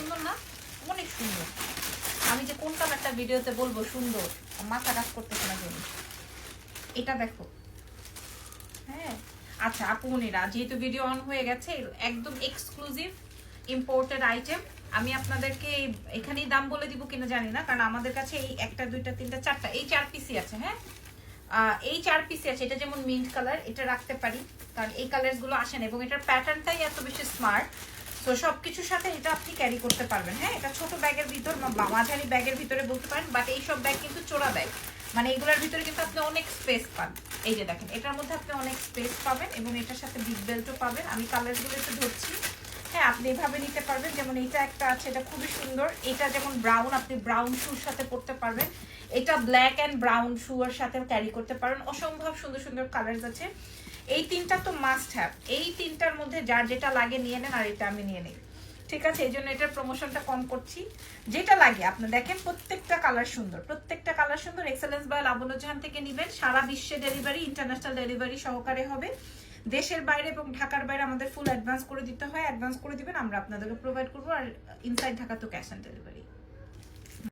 সুন্দর না? অনেক সুন্দর। আমি যে কোন কালারটা ভিডিওতে বলবো সুন্দর, মাথা কাজ করতেছে না জন্য। এটা দেখো, হ্যাঁ। আচ্ছা আপু মনিরা, যেহেতু ভিডিও অন হয়ে গেছে, একদম এক্সক্লুসিভ ইম্পোর্টেড আইটেম। আমি আপনাদেরকে এখানেই দাম বলে দিব কিনা জানি না, কারণ আমাদের কাছে এই 1টা 2টা 3টা 4টা এই 4 পিসই আছে। হ্যাঁ, এই 4 পিসই আছে। এটা যেমন মিন্ট কালার, এটা রাখতে পারি কারণ এই কালারসগুলো আসে না, এবং এটার প্যাটার্নটাই এত বেশি স্মার্ট। তো সবকিছুর সাথে এটা আপনি ক্যারি করতে পারবেন। হ্যাঁ, এটা ছোট ব্যাগের ভিতর বা মাঝারি ব্যাগের ভিতরে বলতে পারেন, বাট এই সব ব্যাগ কিন্তু চোরা ব্যাগ, মানে এগুলোর ভিতরে কিন্তু আপনি অনেক স্পেস পান। এই যে দেখেন, এটার মধ্যে আপনি অনেক স্পেস পাবেন এবং এটার সাথে বিগ বেল্টও পাবেন। আমি কালারগুলো একটু ধরছি। হ্যাঁ, আপনি এভাবে নিতে পারবেন, যেমন এইটা একটা আছে, এটা খুবই সুন্দর। এটা যেমন ব্রাউন, আপনি ব্রাউন শুর সাথে পরতে পারবেন। এটা ব্ল্যাক অ্যান্ড ব্রাউন শুয়ের সাথে ক্যারি করতে পারেন। অসম্ভব সুন্দর সুন্দর কালার্স আছে। এই 3টা তো মাস্ট হ্যাভ। এই 3টার মধ্যে যার যেটা লাগে নিয়ে নেন, আর এটা আমি নিয়ে নিই। ঠিক আছে, এই জন্য এটার প্রমোশনটা কম করছি। যেটা লাগে আপনি দেখেন, প্রত্যেকটা কালার সুন্দর, প্রত্যেকটা কালার সুন্দর। এক্সেলেন্স বাই লাবণ্য জাহান থেকে নেবেন। সারা বিশ্বে ডেলিভারি, ইন্টারন্যাশনাল ডেলিভারি সহকারে হবে। দেশের বাইরে এবং ঢাকার বাইরে আমাদের ফুল অ্যাডভান্স করে দিতে হয়। অ্যাডভান্স করে দিবেন, আমরা আপনাদেরকে প্রোভাইড করবো। আর ইনসাইড ঢাকা তো ক্যাশ অন ডেলিভারি।